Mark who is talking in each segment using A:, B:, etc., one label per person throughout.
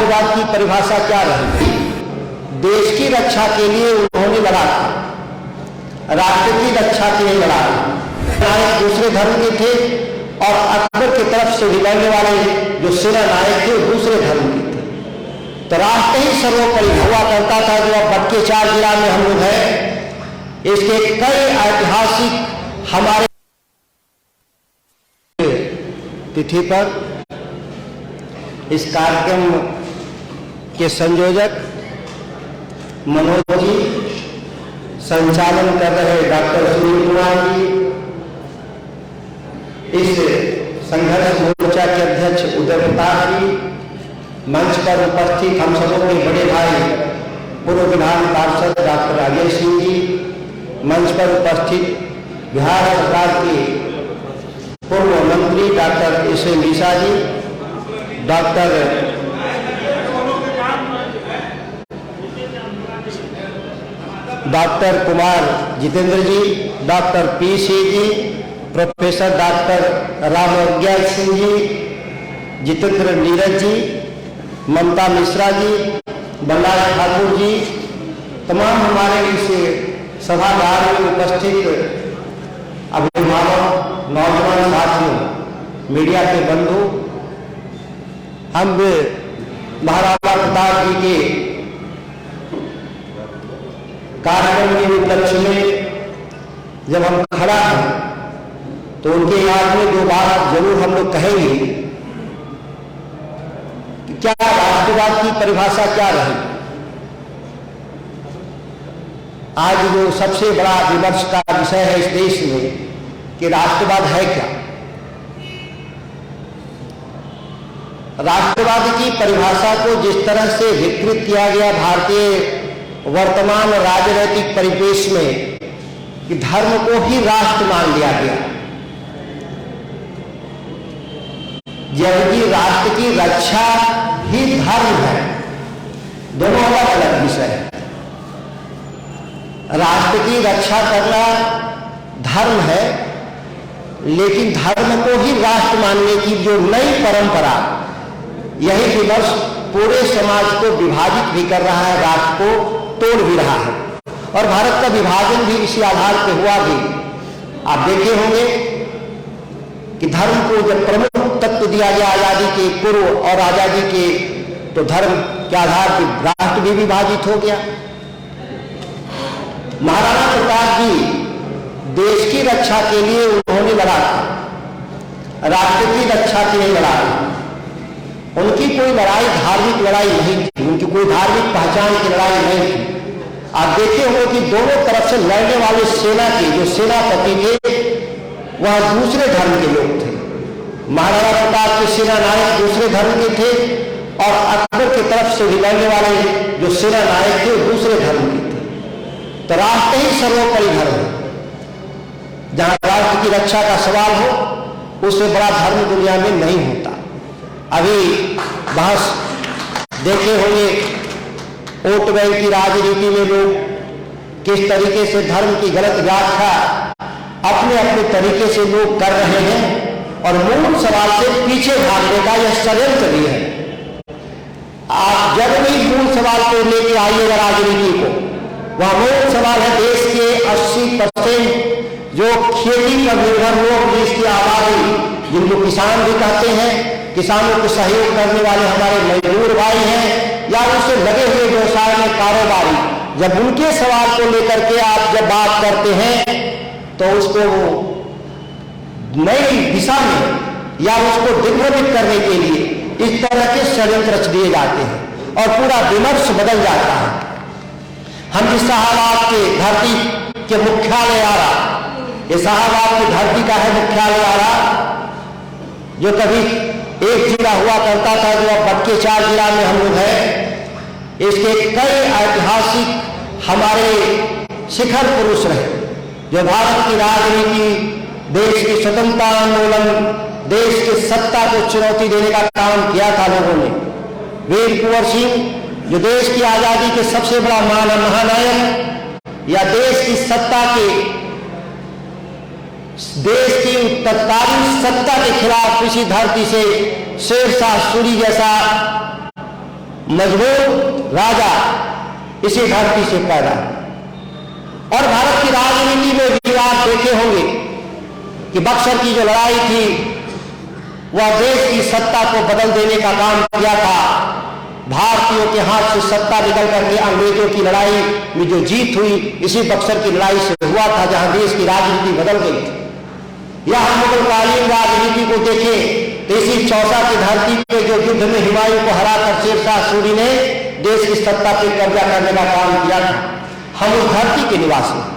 A: राष्ट्रवाद की परिभाषा क्या रही? देश की रक्षा के लिए उन्होंने लड़ा था, राष्ट्र की रक्षा के लिए लड़ा। नायक दूसरे धर्म के थे और अकबर की तरफ से भी लड़ने वाले जो सेना नायक थे दूसरे धर्म के थे। तो राष्ट्र ही सर्वोपरि हुआ करता था। जो अब बटकेचार जिला में हम लोग हैं, इसके कई ऐतिहासिक हमारे तिथि पर इस कार्यक्रम के संयोजक मनोज जी, संचालन कर रहे डॉक्टर सुनील कुमार जी, इस संघर्ष मोर्चा के अध्यक्ष उदय प्रताप जी, मंच पर उपस्थित हम सबों के बड़े भाई पूर्व विधान पार्षद डॉक्टर अजय सिंह जी, मंच पर उपस्थित बिहार सरकार के पूर्व मंत्री डॉक्टर एस एन ईसा जी, डॉक्टर कुमार जितेंद्र जी, डॉक्टर पी सी जी, प्रोफेसर डॉक्टर रामज्ञान सिंह जी, जितेंद्र नीरज जी, ममता मिश्रा जी, बल्लाल ठाकुर जी, तमाम हमारे इस सभागार में उपस्थित अभिभावक, नौजवान साथियों, मीडिया के बंधु, हम महाराणा प्रताप जी के कार्यक्रम के उपलक्ष्य में जब हम खड़ा हैं तो उनके याद में दो बात जरूर हम लोग कहेंगे कि क्या राष्ट्रवाद की परिभाषा क्या रही। आज जो सबसे बड़ा विमर्श का विषय है इस देश में कि राष्ट्रवाद है क्या। राष्ट्रवाद की परिभाषा को जिस तरह से विकृत किया गया भारतीय वर्तमान राजनीतिक परिवेश में कि धर्म को ही राष्ट्र मान लिया गया, जबकि राष्ट्र की रक्षा ही धर्म है। दोनों अलग अलग विषय है। राष्ट्र की रक्षा करना धर्म है, लेकिन धर्म को ही राष्ट्र मानने की जो नई परंपरा, यही विमर्श पूरे समाज को विभाजित भी कर रहा है, राष्ट्र को तोड़ भी रहा है। और भारत का विभाजन भी इसी आधार पर हुआ भी। आप देखे होंगे कि धर्म को जब प्रमुख तत्व दिया गया आजादी के पूर्व और आजादी के, तो धर्म के आधार पर राष्ट्र भी विभाजित हो गया। महाराणा प्रताप जी देश की रक्षा के लिए उन्होंने लड़ा था, राष्ट्र की रक्षा के लिए लड़ा। उनकी कोई लड़ाई धार्मिक लड़ाई नहीं थी, उनकी कोई धार्मिक पहचान की लड़ाई नहीं थी। आप देखे होंगे कि दोनों तरफ से लड़ने वाले सेना के जो सेनापति थे वह दूसरे धर्म के लोग थे। महाराणा प्रताप के सेना नायक दूसरे धर्म के थे और अकबर की तरफ से भी लड़ने वाले जो सेना नायक थे वो दूसरे धर्म के थे। तो राष्ट्र ही सर्वोपरि धर्म है। जहां राष्ट्र की रक्षा का सवाल हो, उससे बड़ा धर्म दुनिया में नहीं होता। अभी बहस देखे होंगे, वोट बैंक की राजनीति में लोग किस तरीके से धर्म की गलत व्याख्या अपने अपने तरीके से लोग कर रहे हैं और मूल सवाल से पीछे भागने का यह षड्यंत्र भी है। आप जब भी मूल सवाल को लेकर आइएगा राजनीति को, वह मूल सवाल है देश के 80% जो खेती पर निर्भर लोग, देश की आबादी, जिनको किसान भी कहते हैं, किसानों को सहयोग करने वाले हमारे मजदूर भाई हैं या उससे लगे हुए व्यवसाय में कारोबारी, जब उनके सवाल को लेकर के आप जब बात करते हैं तो उसको नई दिशा में या उसको दिग्भ्रमित करने के लिए इस तरह के षड्यंत्र रच दिए जाते हैं और पूरा विमर्श बदल जाता है। हम जिस शाहबाद के धरती के मुख्यालय आ रहा, ये शाहबाद की धरती का है मुख्यालय आ रहा, जो कभी एक जिला हुआ करता था, जो अब बटकेचार जिला में हम लोग हैं। इसके कई ऐतिहासिक हमारे शिखर पुरुष रहे, जो भारत की राजनीति, देश की स्वतंत्रता आंदोलन, देश की सत्ता को चुनौती देने का काम किया था लोगों ने। वीर कुंवर सिंह जो देश की आजादी के सबसे बड़ा महानायक, या देश की सत्ता के, देश की तत्कालीन सत्ता के खिलाफ इसी धरती से शेरशाह सूरी जैसा मजबूत राजा इसी धरती से पैदा। और भारत की राजनीति में भी आप देखे होंगे कि बक्सर की जो लड़ाई थी वह देश की सत्ता को बदल देने का काम किया था। भारतीयों के हाथ से सत्ता निकल करके अंग्रेजों की लड़ाई में जो जीत हुई इसी बक्सर की लड़ाई से हुआ था, जहां देश की राजनीति बदल गई थी। या हम मुगलकालीन राजनीति को देखें तो इसी चौसा की धरती पे जो युद्ध में हुमायूं को हराकर शेरशाह सूरी ने देश की सत्ता पे कब्जा करने का काम किया था। हम उस धरती के निवासी हैं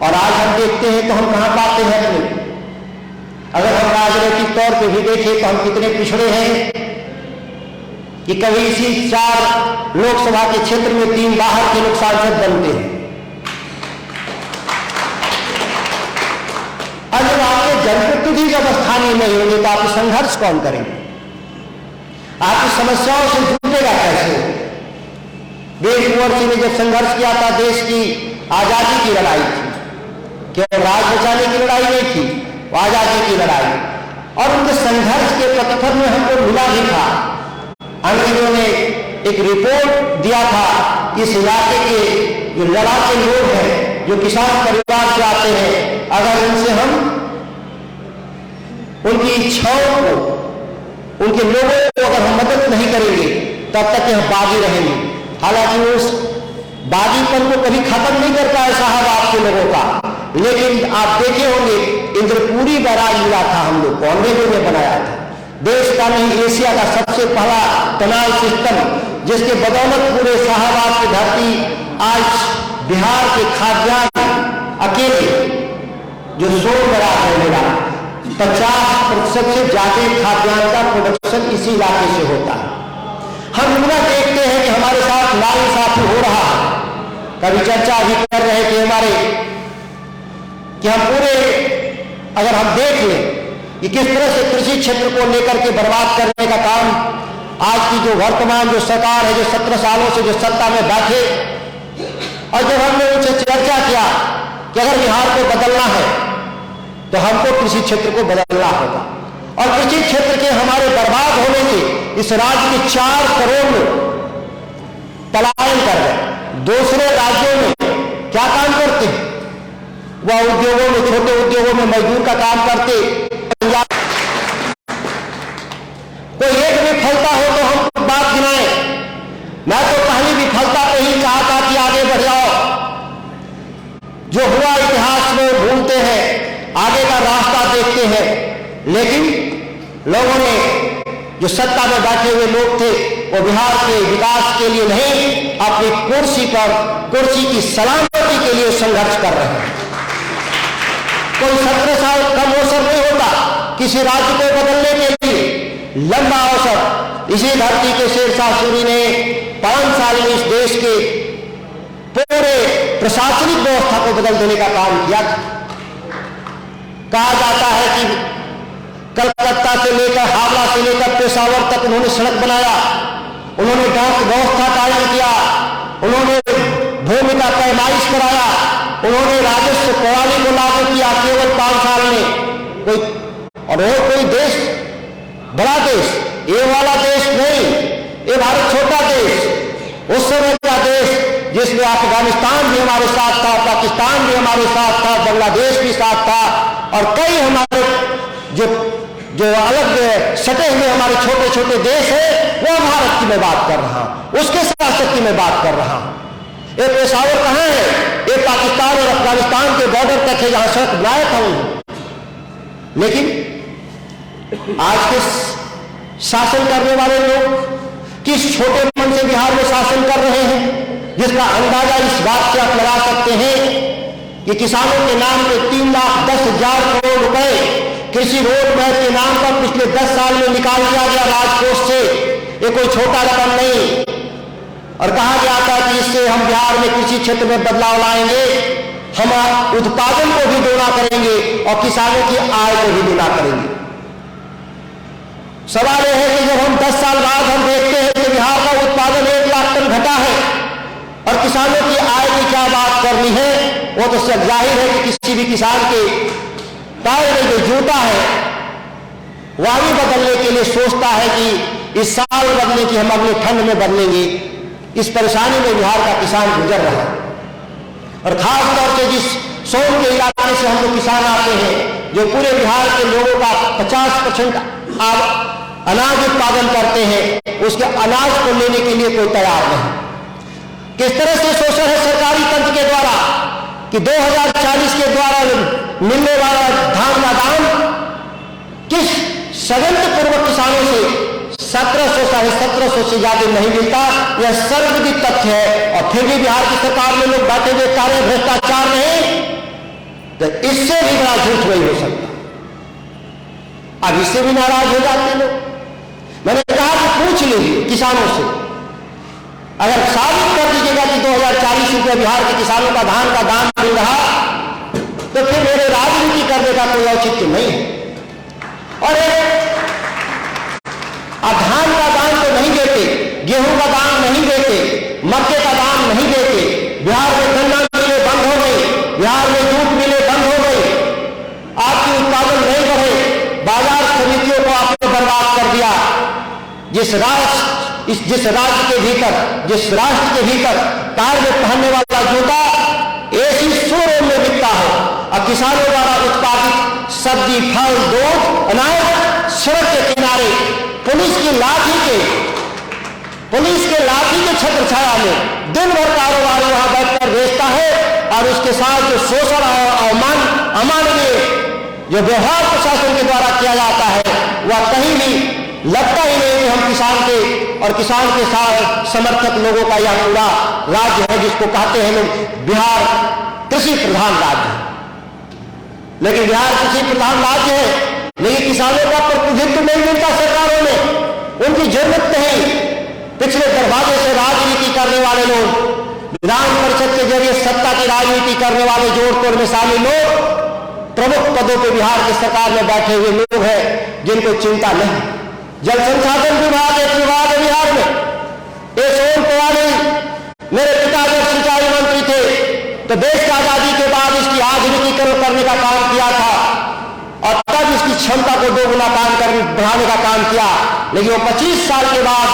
A: और आज हम देखते हैं तो हम कहां पाते हैं अपने। अगर हम राजनीतिक तौर पे भी देखें तो हम कितने पिछड़े हैं कि कभी इसी 4 लोकसभा के क्षेत्र में 3 बाहर के लोग सांसद बनते हैं। अगर आपके जनप्रतिनिधि जब स्थानीय नहीं होंगे तो आप संघर्ष कौन करेंगे? आपकी समस्याओं से जुटेगा कैसे? वीर कुंवर सिंह ने जब संघर्ष किया था, देश की आजादी की लड़ाई थी, केवल राज बचाने की लड़ाई नहीं थी, वो आजादी की लड़ाई। और उनके संघर्ष के प्रतिफल में हमको मिला भी था। अंग्रेजों ने एक रिपोर्ट दिया था कि इस इलाके के जो लड़ाके लोग हैं, जो किसान परिवार से आते हैं, अगर उनसे हम उनकी इच्छाओं को, उनके लोगों को अगर हम मदद नहीं करेंगे तब तक हम बागी रहेंगे। हालांकि उस बागीपन को कभी खत्म नहीं कर पाए साहब आपके लोगों का, लेकिन आप देखे होंगे इंद्रपुरी बैराज मिला था हम लोग को, अंग्रेजों ने बनाया था। देश का नहीं एशिया का सबसे पहला टनल सिस्टम, जिसके बदौलत पूरे शाहबाद की धरती आज बिहार के खाद्यान्न अकेले जो 100 बराबर है मेरा 50% से ज्यादा खाद्यान्न का प्रोडक्शन इसी इलाके से होता है। हम पूरा देखते हैं कि हमारे साथ नाइंसाफी हो रहा है। कभी चर्चा भी कर रहे थे हमारे कि हम पूरे अगर हम देख लें कि किस तरह से कृषि क्षेत्र को लेकर के बर्बाद करने का काम आज की जो वर्तमान जो सरकार है, जो 17 सालों से जो सत्ता में बैठे, और जब हमने उनसे चर्चा किया कि अगर बिहार को बदलना है तो हमको कृषि क्षेत्र को बदलना होगा, और कृषि क्षेत्र के हमारे बर्बाद होने से इस राज्य के 4 करोड़ लोग पलायन कर गए। दूसरे राज्यों में क्या काम करते हैं? वह उद्योगों में, छोटे उद्योगों में मजदूर का काम करते। कोई एक विफलता हो तो हम बात गिनाएं। मैं तो पहली विफलता पे ही कहा था कि आगे बढ़ जाओ, जो हुआ इतिहास में भूलते हैं, आगे का रास्ता देखते हैं। लेकिन लोगों ने, जो सत्ता में बैठे हुए लोग थे, वो बिहार के विकास के लिए नहीं, अपनी कुर्सी की सलामती के लिए संघर्ष कर रहे हैं। कोई 17 साल कम अवसर नहीं होता किसी राज्य को बदलने के लिए, लंबा अवसर। इसी धरती के शेरशाह सूरी ने 5 साल में इस देश के पूरे प्रशासनिक व्यवस्था को बदल देने का काम किया था। कहा जाता है कि कलकत्ता से लेकर हावड़ा से लेकर पेशावर तक उन्होंने सड़क बनाया, उन्होंने डाक व्यवस्था कायम किया, उन्होंने भूमि का पैमाइश कराया, उन्होंने राजस्व प्रणाली को लागू किया केवल 5 साल में। कोई देश, बड़ा देश, ये वाला देश नहीं, ये भारत छोटा देश। उस समय का देश जिसमें अफगानिस्तान भी हमारे साथ था, पाकिस्तान भी हमारे साथ था, बांग्लादेश भी साथ था, और कई हमारे जो अलग सटे हुए हमारे छोटे छोटे देश है, वो भारत की मैं बात कर रहा हूं, उसके शासक की मैं बात कर रहा हूं। ये पेशावर कहां है? ये पाकिस्तान और अफगानिस्तान के बॉर्डर तक है, जहां सड़क बनाया था उन्होंने। लेकिन आज के शासन करने वाले लोग किस छोटे मन से बिहार में शासन कर रहे हैं, जिसका अंदाजा इस बात से आप लगा सकते हैं कि किसानों के नाम पे 3,10,000 करोड़ रुपए कृषि रोड मैप के नाम पर पिछले 10 साल में निकाल दिया गया राजकोष से। ये कोई छोटा रकम नहीं। और कहा गया था कि इससे हम बिहार में कृषि क्षेत्र में बदलाव लाएंगे, हम उत्पादन को भी दोगुना करेंगे और किसानों की आय को भी दोगुना करेंगे। सवाल यह है कि जब हम 10 साल बाद हम देखते हैं कि बिहार का उत्पादन 1 लाख टन घटा है और किसानों की आय की क्या बात करनी है, वो तो सब जाहिर है कि किसी भी किसान के पैर में जो जूता है वह भी बदलने के लिए सोचता है कि इस साल बदले कि हम अगले ठंड में बदलेंगे, इस परेशानी में बिहार का किसान गुजर रहा है। और खास तौर से जिस सोन के इलाके से हम लोग किसान आते हैं, जो पूरे बिहार के लोगों का 50% अनाज उत्पादन करते हैं, उसके अनाज को लेने के लिए कोई तैयार नहीं। किस तरह से शोषण है सरकारी तंत्र के द्वारा कि 2040 के द्वारा मिलने वाला धान का दाम किस षड्यंत्र पूर्वक किसानों से 1700 से ज्यादा नहीं मिलता। यह सर्वविदित तथ्य है। और फिर भी बिहार की सरकार में लोग बैठे हुए कार्य भ्रष्टाचार नहीं, तो इससे भी बड़ा झूठ नहीं हो सकता। अब इससे भी नाराज हो जाते लोग। मैंने कहा कि पूछ लीजिए किसानों से, अगर साबित कर दीजिएगा कि 2040 रुपये बिहार के किसानों का धान का दाम मिल रहा, तो फिर मेरे राजनीति करने का कोई औचित्य नहीं है। और अब धान का दाम तो नहीं देते, गेहूं का दाम नहीं देते, मक्के का दाम नहीं देते, बिहार में गन्ना मिले बंद हो गई, बिहार में जूट मिले बंद हो गई, आपकी उत्पादन नहीं बढ़े, बाजार समितियों को आपने बर्बाद कर दिया। जिस राज्य के भीतर, जिस राष्ट्र के भीतर पैर में पहनने वाला जूता ऐसी शोरूम में बिकता हो, और किसानों द्वारा उत्पादित सब्जी, फल, दूध, अनाज सड़क के किनारे पुलिस की लाठी के छत्र छाया में दिन भर कारोबार वहां बैठकर बेचता है। और उसके साथ जो शोषण और अमानवीय जो व्यवहार प्रशासन के द्वारा किया जाता है, वह कहीं भी लगता ही नहीं कि हम किसान के और किसान के साथ समर्थक लोगों का यह पूरा राज्य है, जिसको कहते हैं लोग बिहार कृषि प्रधान राज्य है। लेकिन बिहार कृषि प्रधान राज्य है, लेकिन किसानों का प्रतिनिधित्व नहीं मिलता सरकारों में, उनकी जरूरत नहीं। पिछले दरवाजे से राजनीति करने वाले लोग, विधान परिषद के जरिए सत्ता की राजनीति करने वाले जोड़ तोड़ में शामिल लोग प्रमुख पदों पर बिहार की सरकार में बैठे हुए लोग हैं, जिनको चिंता नहीं। जल संसाधन विभाग एक विभाग है बिहार में। ये सोन तिवारी मेरे पिता जब सिंचाई मंत्री थे, तो देश की आजादी के बाद इसकी आधुनिकीकरण करने का काम किया था, और तब इसकी क्षमता को दोगुना बढ़ाने का काम किया। लेकिन वो 25 साल के बाद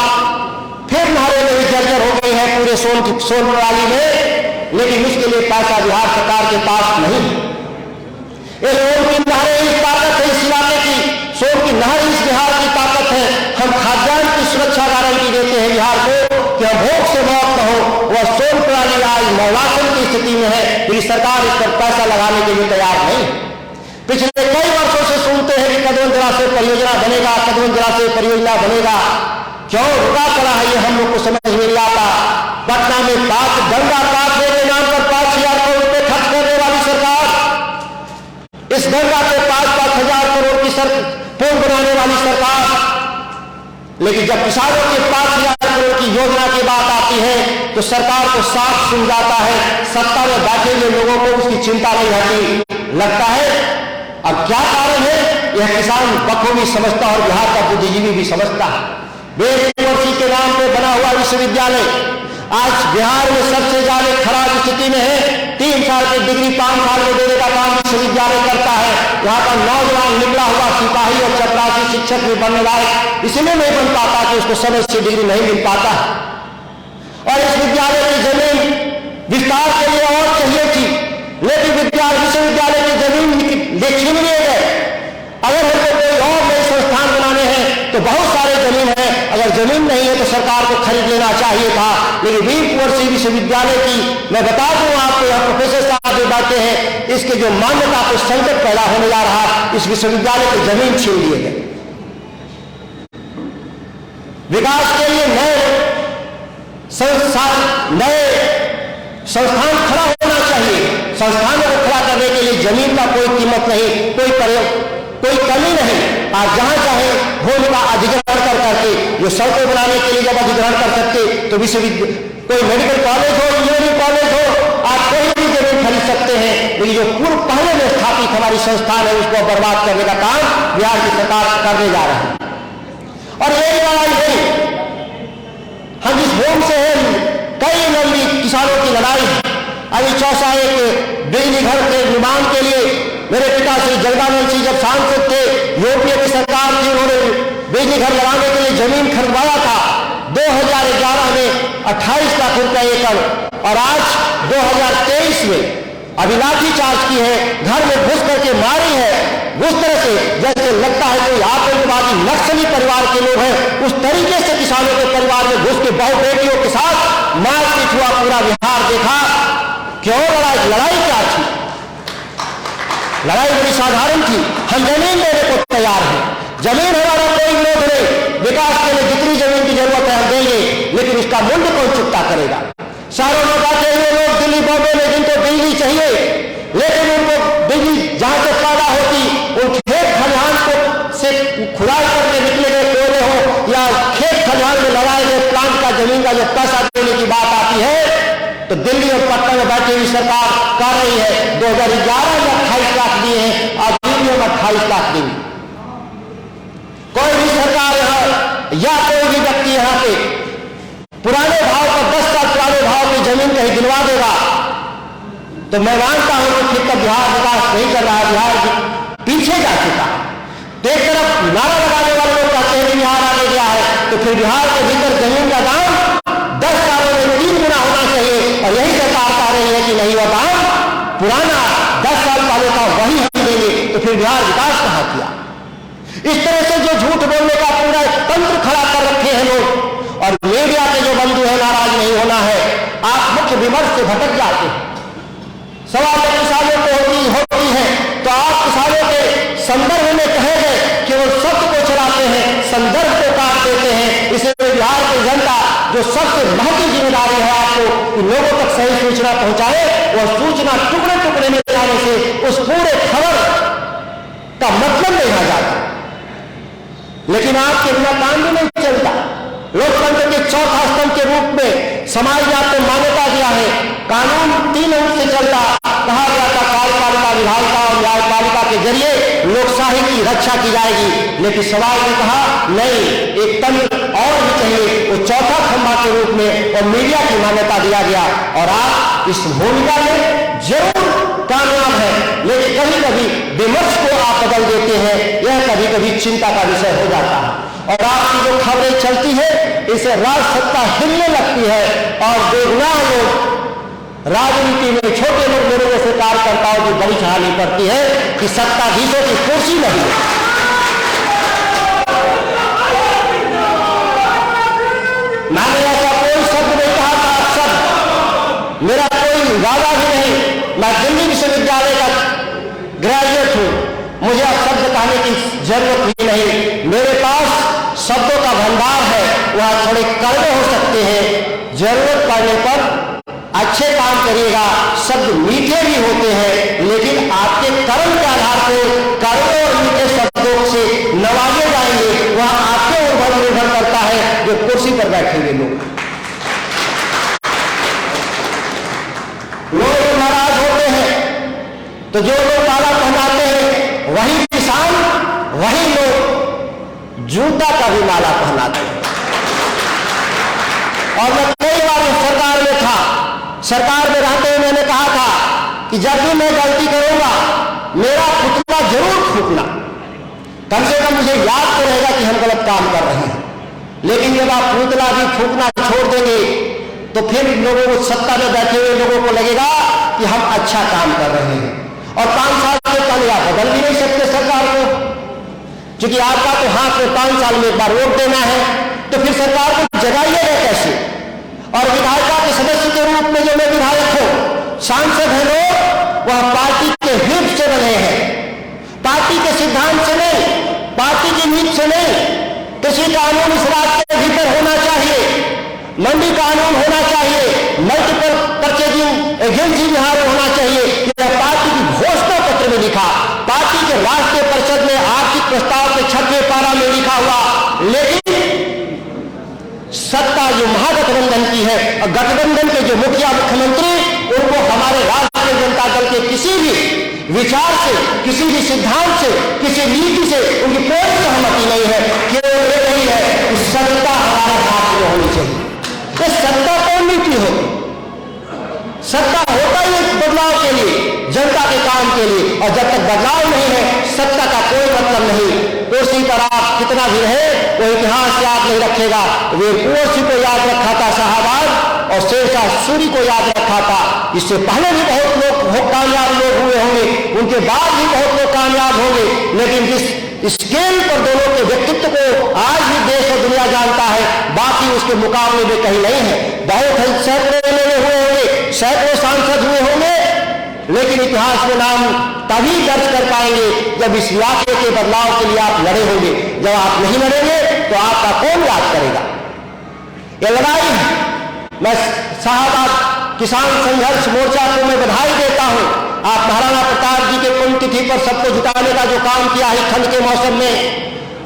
A: फिर नहरें में भी जर्जर हो गई है पूरे सोन प्रणाली में, लेकिन उसके लिए पैसा बिहार सरकार के पास नहीं। ये सोन की नहरें इस ताकत है, इस इलाके की सोन की नहर इस बिहार की ताकत है। हम खाद्यान्न की सुरक्षा गारंटी देते हैं बिहार को कि हम भूख से मौत न हो। वह सोन प्रणाली आज मौलासन की स्थिति में है, लेकिन सरकार इस पर पैसा लगाने के लिए तैयार नहीं। पिछले कई वर्षों से सुनते हैं कि कदम जलाशय परियोजना बनेगा, कदम जलाशय परियोजना बनेगा। क्यों रुका पड़ा है ये हम लोग को समझ में नहीं आता। पटना में गंगा काटने के नाम पर 5,000 करोड़ रुपए खर्च करने वाली सरकार, इस गंगा पे 5-5 हजार करोड़ की पुल बनाने वाली सरकार, लेकिन जब किसानों के 5,000 करोड़ की योजना की बात आती है तो सरकार को साफ सुन जाता है। सत्ता में बैठे हुए लोगों को उसकी चिंता नहीं रहती। लगता है अब क्या कारण है, यह किसान बखूबी समझता और बिहार का बुद्धिजीवी भी समझता है। वेद यूनिवर्सिटी के नाम पर बना हुआ विश्वविद्यालय आज बिहार में सबसे ज्यादा खराब स्थिति में है। 3 साल की डिग्री 5 साल में देने का काम विश्वविद्यालय करता है। यहाँ पर नौजवान निकला हुआ सिपाही और चपरासी शिक्षक भी बनने लायक इसलिए नहीं बन पाता कि उसको समय से डिग्री नहीं मिल पाता। और इस विद्यालय की जमीन विस्तार के लिए और चाहिए थी, लेकिन विश्वविद्यालय की जमीन छीन लिए गए। अगर हमको कोई और नए संस्थान बनाने हैं तो बहुत सारे जमीन है, अगर जमीन नहीं है तो सरकार को खरीद लेना चाहिए था। लेकिन वीर कुंवर सिंह विश्वविद्यालय की मैं बता दूं आपको, यहाँ प्रोफेसर साहब भी बैठे हैं, इसके जो मान्यता को संकट पैदा होने जा रहा, इस विश्वविद्यालय की जमीन छीन लिए गए। विकास के लिए नए संस्थान खड़ा होना चाहिए। संस्थानों को खड़ा करने के लिए जमीन का कोई कीमत नहीं, कोई कमी नहीं। आज जहां चाहे भूमि का अधिग्रहण करके जो सड़कें बनाने के लिए जब अधिग्रहण कर सकते तो कोई मेडिकल कॉलेज हो, इंजीनियरिंग कॉलेज हो, आज कोई भी जमीन खरीद सकते हैं। लेकिन जो पूर्व पहले में स्थापित हमारी संस्थान है उसको बर्बाद करने का काम बिहार की सरकार करने जा रही है। और यही लड़ाई है, हम जिस भूमि से हैं, कई लंबी किसानों की लड़ाई। अभी चौसा एक बिजली घर के निर्माण के लिए मेरे पिता श्री जगदानंद सिंह जब सांसद थे, यूपीए की सरकार थी, उन्होंने बिजली गृह घर लगाने के लिए जमीन खरीदवाया था 2011 में 28 लाख रुपया एकड़, और आज 2023 में अभी लाठी चार्ज की है, घर में घुस करके मारी है, उस तरह से जैसे लगता है कोई आतंकवादी नक्सली परिवार के लोग हैं, उस तरीके से किसानों के परिवार में घुस के बहु बेटियों के साथ मारपीट हुआ। पूरा बिहार देखा। क्यों लड़ाई क्या थी? लड़ाई बड़ी साधारण थी। हम जमीन देने को तैयार हैं, जमीन हमारा कोई विरोध नहीं, विकास के लिए जितनी जमीन की जरूरत है हम देंगे, लेकिन उसका मूल्य कौन चुकता करेगा? शहरों में बैठे हुए लोग दिल्ली बॉम्बे में जिनको बिजली चाहिए, लेकिन उनको बिजली जहां से पैदा होती उन खेत खलिहान को से खुदाई करके निकले गए कोयले हो या खेत खलिहान में लगाए गए प्लांट का जमीन का जब पैसा देने की बात आती है तो दिल्ली और पटना में बैठी हुई सरकार कर रही है। 2011 में 28 लाख दिए हैं, अब दिल्ली में 28 लाख देंगे। कोई भी सरकार यहाँ या कोई भी व्यक्ति यहाँ पे पुराने भाव पर 10 साल पुराने भाव की जमीन कहीं दिलवा देगा तो मैं मानता हूं कि फिर तक बिहार विकास नहीं कर रहा है, बिहार पीछे जा चुका है। तो एक तरफ नारा लगाने वाले लोग कहते हैं बिहार आगे गया है, तो फिर बिहार के भीतर जमीन का दाम 10 सालों में 3 गुना होना चाहिए, और यही सरकार कह रही है कि नहीं वह दाम पुराना 10 साल पहले का वही हम देंगे, तो फिर बिहार विकास कहां किया? इस तरह से जो झूठ बोलने का पूरा तंत्र खड़ा कर रखे हैं लोग, और मीडिया के जो बंधु है नाराज नहीं होना है। आप मुख्य विमर्श से भटक जाते हैं। सवाल किसानों को होती है तो आप किसानों के संदर्भ में कहेंगे कि वो शब्द को चलाते हैं, संदर्भ को काट देते हैं। इसलिए बिहार की जनता जो सबसे महत्वपूर्ण जिम्मेदारी है आपको कि लोगों तक सही सूचना पहुंचाए, वह सूचना टुकड़े टुकड़े में जाने से उस पूरे खबर का मतलब नहीं आ जाता। लेकिन आपके बिना काम भी नहीं चलता। लोकतंत्र के चौथा स्तंभ के रूप में समाज ने आपको मान्यता दिया है। कानून 3 अंक से चलता, कहा गया था कार्यपालिका, विधायिका और न्यायपालिका के जरिए लोकशाही की रक्षा की जाएगी। लेकिन समाज ने कहा नहीं, एक तंत्र और भी चाहिए, वो चौथा खंभा के रूप में और मीडिया की मान्यता दिया गया। और आप इस भूमिका में जरूर कामयाब है, लेकिन कभी कभी विमर्श को आप बदल देते हैं, यह कभी कभी चिंता का विषय हो जाता है। और आपकी जो खबरें चलती है इसे राज सत्ता हिलने लगती है, और बेगुनाह लोग राजनीति में छोटे लोग मेरे जैसे कार्यकर्ताओं की बड़ी कहानी पड़ती है कि सत्ताधीशों की कुर्सी नहीं है। मैंने ऐसा कोई शब्द नहीं कहा था, शब्द मेरा कोई वादा भी नहीं। मैं दिल्ली विश्वविद्यालय का ग्रेजुएट हूं, मुझे अब शब्द कहने की जरूरत ही नहीं। मेरे पास शब्दों का भंडार है, वह थोड़े कड़वे हो सकते हैं, जरूरत पड़ने पर अच्छे काम करिएगा, शब्द मीठे भी होते हैं, लेकिन आपके कर्म के आधार पर कड़वे और मीठे शब्दों से नवाजे जाएंगे, वह आपके ऊपर निर्भर करता है जो कुर्सी पर बैठे हुए लोग नाराज होते हैं। तो जो लोग माला पहनाते हैं वही किसान, वही लोग जूता का भी माला पहनाते हैं। और मैं कई बार सरकार में था, सरकार में रहते हुए मैंने कहा था कि जब भी मैं गलती करूंगा मेरा पुतला जरूर फूकना, कम से कम मुझे याद तो रहेगा कि हम गलत काम कर रहे हैं। लेकिन जब आप पुतला भी फूकना छोड़ देंगे तो फिर लोगों को, सत्ता में बैठे हुए लोगों को लगेगा कि हम अच्छा काम कर रहे हैं। और 5 साल से पहले आप बदल भी नहीं सकते सरकार को, क्योंकि आपका तो हाथ में 5 साल में एक बार वोट देना है, तो फिर सरकार को जगाइएगा कैसे? और विधायिका के सदस्य के रूप में जो मैं विधायक हूं, सांसद है लोग, वह पार्टी के हित से बने हैं, पार्टी के सिद्धांत से नहीं, पार्टी की नीति से नहीं। कृषि कानून इस राज्य के भीतर होना चाहिए, मंडी कानून होना चाहिए, मल्टीपल परचेजिंग एजेंसी बिहार में होना चाहिए। यह पार्टी की घोषणा पत्र में लिखा, पार्टी के राष्ट्रीय परिषद में आर्थिक प्रस्ताव के 6वें पारा में लिखा हुआ। लेकिन सत्ता जो महागठबंधन की है, और गठबंधन के जो मुखिया मुख्यमंत्री, उनको हमारे राष्ट्रीय जनता दल के किसी भी विचार से, किसी भी सिद्धांत से, किसी नीति से उनकी कोई सहमति नहीं है। केवल ये नहीं है कि सत्ता हमारे हाथ में होनी चाहिए। ये सत्ता कौन नीति होगी? सत्ता होता ही बदलाव के लिए, जनता के काम के लिए, और जब तक बदलाव नहीं है सत्ता का कोई मतलब नहीं। कुर्सी पर आप कितना भी रहे वो इतिहास याद नहीं रखेगा। वे कुर्सी को याद रखा था शाहबाज और शेरशाह सूरी को याद रखा था। इससे पहले भी बहुत लोग कामयाब लोग हुए होंगे, उनके बाद भी बहुत लोग कामयाब होंगे, लेकिन जिस स्केल पर दोनों के व्यक्तित्व को आज भी देश और दुनिया जानता है, बाकी उसके मुकाबले में कहीं नहीं है। बहुत सैकड़ों एमएलए हुए होंगे, सैकड़ों सांसद हुए होंगे, लेकिन इतिहास में नाम तभी दर्ज कर पाएंगे जब इस इलाके के बदलाव के लिए आप लड़े होंगे। जब आप नहीं लड़ेंगे तो आपका कौन याद करेगा? ये लड़ाई मैं शाहबाद किसान संघर्ष मोर्चा को मैं बधाई देता हूं। आप महाराणा प्रताप जी के पुण्यतिथि पर सबको जुटाने का जो काम किया है ठंड के मौसम में,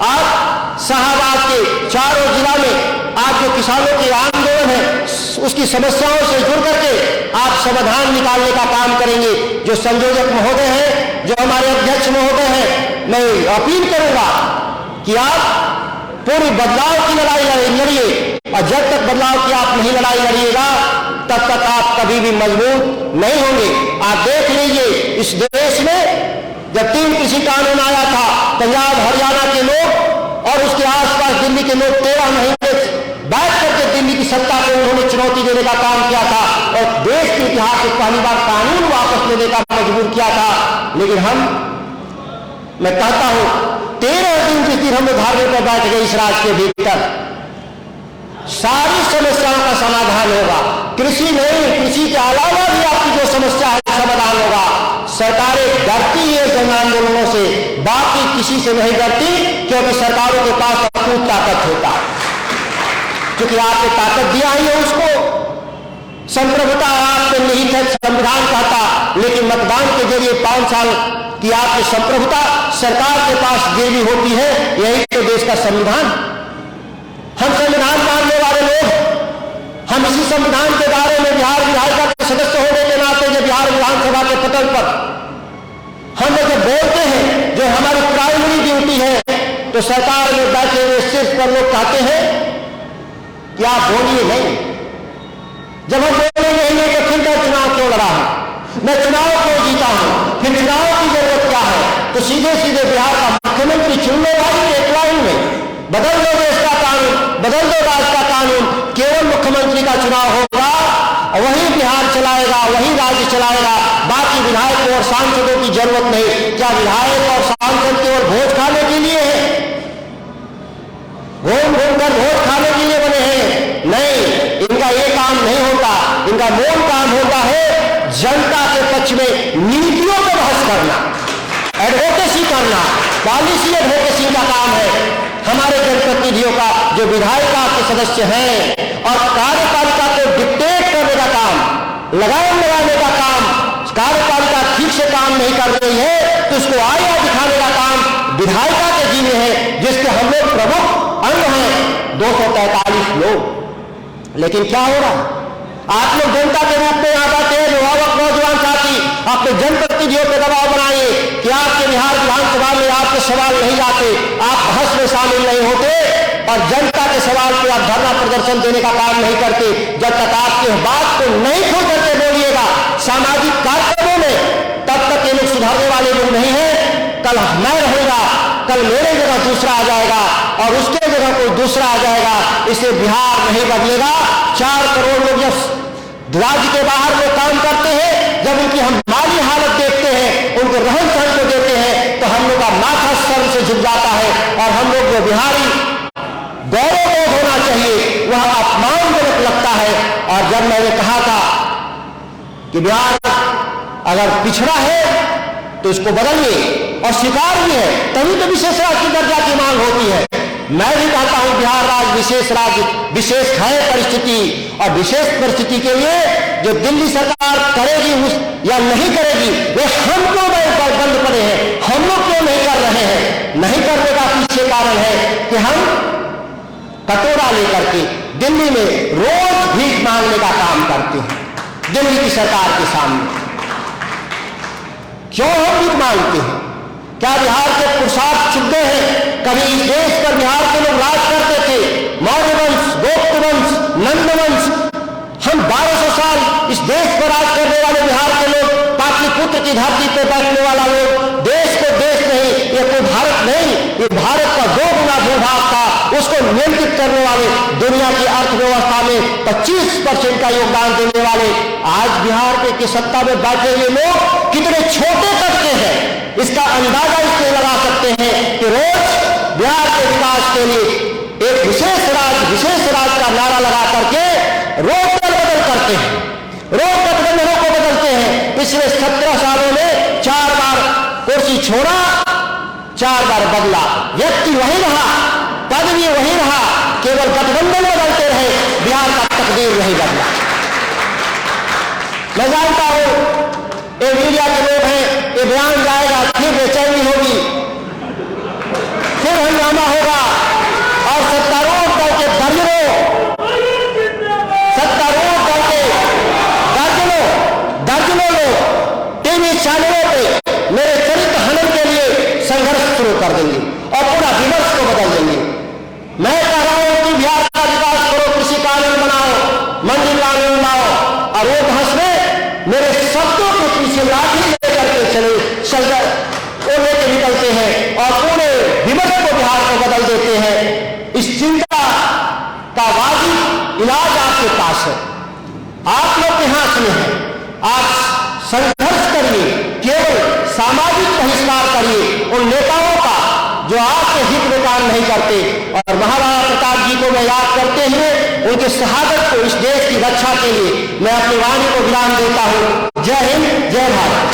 A: आप शाहबाद के चारों जिला में आज जो किसानों के आंदोलन है उसकी समस्याओं से जुड़ करके आप समाधान निकालने का काम करेंगे। जो संयोजक महोदय हैं, जो हमारे अध्यक्ष महोदय हैं, मैं अपील करूंगा कि आप पूरी बदलाव की लड़ाई लड़िए और जब तक बदलाव की आप नहीं लड़ाई लड़िएगा तब तक आप कभी भी मजबूत नहीं होंगे। आप देख लीजिए इस देश में जब 3 कृषि कानून आया था, पंजाब हरियाणा के लोग और उसके आसपास दिल्ली के लोग 13 महीने बैठ करके दिल्ली की सत्ता को उन्होंने चुनौती देने का काम किया था और देश के इतिहास में पहली बार कानून वापस लेने का मजबूर किया था। लेकिन मैं कहता हूं 13 दिन जिस दिन हम लोग धारणे पर बैठ गए इस राज्य के भीतर सारी समस्याओं का समाधान होगा। कृषि नहीं, कृषि के अलावा भी आपकी जो समस्या है समाधान होगा। सरकारें डरती है जन आंदोलनों से, बाकी किसी से नहीं डरती, क्योंकि सरकारों के पास अटूट ताकत होता है। क्योंकि आपने ताकत दिया ही है उसको। संप्रभुता आप में निहित है, संविधान कहता, लेकिन मतदान के जरिए 5 साल की आपकी संप्रभुता सरकार के पास गिरवी होती है। यही तो देश का संविधान। हम संविधान मानने वाले लोग, हम इसी संविधान के दायरे में बिहार विधायिका के सदस्य होने के नाते जब बिहार विधानसभा के पटल पर हम जब बोलते हैं, जो हमारी प्राइमरी ड्यूटी है, तो सरकार में बैठे हुए शीर्ष पर लोग कहते हैं कि आप बोलिए नहीं। जब हम बोलेंगे ही नहीं तो फिर मैं चुनाव क्यों लड़ा हूं, मैं चुनाव क्यों जीता हूं, फिर चुनाव की जरूरत क्या है? तो सीधे सीधे बिहार का मुख्यमंत्री चुन लो भाई, एक लाइन में बदल दो देश का कानून, बदल दो राज्य का कानून। केवल मुख्यमंत्री का चुनाव होगा, वही बिहार चलाएगा, वही राज्य चलाएगा। बाकी विधायक और सांसदों की जरूरत नहीं। क्या विधायक और सांसद केवल भोज खाने के लिए है, घूम घूम कर भोज खाने के लिए बने हैं? नहीं, इनका ये काम नहीं होता। इनका मूल काम होता है जनता के पक्ष में नीतियों पर बहस करना, एडवोकेसी करना, पॉलिसी एडवोकेसी का काम है हमारे जनप्रतिनिधियों का, जो विधायिका के सदस्य हैं। और कार्यपालिका को डिक्टेट करने का काम, लगाम लगाने का काम, कार्यपालिका ठीक से काम नहीं कर रही है तो उसको आया दिखाने का काम विधायिका के जिम्मे है, जिसके हम लोग प्रमुख अंग हैं 243 लोग। लेकिन क्या हो रहा है? आप लोग जनता के रूप में यहां बैठे हैं, नौजवान साथी अपने जनप्रतिनिधियों पर दबाव बनाइए कि आपके बिहार विधानसभा में आपके सवाल नहीं जाते, आप बहस में शामिल नहीं होते और जनता के सवाल पर आप धरना प्रदर्शन देने का काम नहीं करते। जब तक आपके बात को नहीं खोल करके बोलिएगा सामाजिक कार्यक्रमों में, तब तक ये लोग सुधारने वाले लोग नहीं है। कल मैं रहूंगा, कल मेरे जगह दूसरा आ जाएगा और उसके जगह कोई दूसरा आ जाएगा। इससे बिहार नहीं बदलेगा। 4 करोड़ लोग जब राज्य के बाहर में काम करते हैं, जब उनकी हम माली हालत देखते हैं, उनके रहन सहन को देखते हैं, तो हम लोग का माथा सर से झुक जाता है और हम लोग जो बिहारी गौरवबोध होना चाहिए वह अपमानजनक लगता है। और जब मैंने कहा था कि बिहार अगर पिछड़ा है तो इसको बदलिए और स्वीकार भी है, तभी तो विशेष राज्य की दर्जा की मांग होती है। मैं भी कहता हूं बिहार राज्य विशेष राज्य, विशेष है परिस्थिति, और विशेष परिस्थिति के लिए जो दिल्ली सरकार करेगी या नहीं करेगी वे हम क्यों बंद पड़े हैं, हम लोग क्यों नहीं कर रहे हैं? नहीं करने का पीछे कारण है कि हम कटोरा लेकर के दिल्ली में रोज भीख मांगने का काम करते हैं दिल्ली की सरकार के सामने। क्यों हम भीख मांगते हैं? क्या बिहार के पुरुषार्थ चुप गए हैं? कभी इस देश पर बिहार के लोग राज करते थे, मौर्य वंश, गुप्त वंश, नंद वंश। हम 1200 साल इस देश पर राज करने वाले बिहार के लोग पुत्र की धरती पर बैठने वाला लोग देश को देश नहीं, ये कोई भारत नहीं, ये भारत का 2 गुना भूभाग था, उसको नियंत्रित करने वाले, दुनिया की अर्थव्यवस्था में 25% का योगदान देने वाले आज बिहार के सत्ता में बैठे हुए लोग कितने छोटे तबके हैं, इसका अंदाजा इससे लगा सकते हैं कि रोज बिहार के विकास के लिए एक विशेष राज का नारा लगा करके रोज बदल करते हैं, रोज गठबंधनों को बदलते हैं। पिछले 17 सालों में 4 बार कुर्सी छोड़ा, 4 बार बदला, व्यक्ति वही रहा, पद भी वही रहा, केवल गठबंधन बदलते रहे, बिहार का तकदीर नहीं बदला। मैं जानता हूं ये मीडिया के लोग हैं, ये बयान जाएगा, फिर बेचैनी होगी, फिर हंगामा होगा और सत्तारूढ़ दल के दर्जनों लोग टीवी चैनलों पे मेरे चरित्र हनन के लिए संघर्ष शुरू कर देंगे और पूरा विमर्श को बदल देंगे। मैं कह रहा हूं कि बिहार का विकास करो, कृषि कानून बनाओ, मंदिर कानून लाओ, और वो बहस में मेरे शब्दों के पीछे लाठी लेकर के चले वो लेके निकलते हैं और पूरे विमर्श को बिहार को बदल देते हैं। इस चिंता का वाजिब इलाज आपके पास है, आप लोग के हाथ में है। आप संघर्ष करिए, केवल सामाजिक बहिष्कार करिए उन नेताओं का जो आपके हित में काम नहीं करते। और महाराणा प्रताप जी को मैं याद करते हुए उनके शहादत को इस देश की रक्षा के लिए मैं अपनी वाणी को विराम देता हूं। जय हिंद, जय भारत।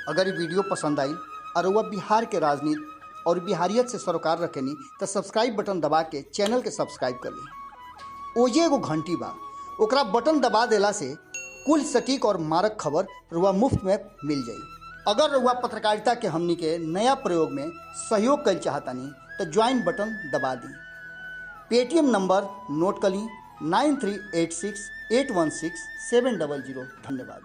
B: अगर ये वीडियो पसंद आई और वह बिहार के राजनीति और बिहारियत से सरोकार रखेनी तो सब्सक्राइब बटन दबा के चैनल के सब्सक्राइब कर ली। ओजे एगो घंटी बा, ओकरा बटन दबा देला से कुल सटीक और मारक खबर रुआ मुफ्त में मिल जाई। अगर रुआ पत्रकारिता के हमनी के नया प्रयोग में सहयोग कर चाहतानी तो ज्वाइन बटन दबा दी। पेटीएम नंबर नोट कर ली 9386816700। धन्यवाद।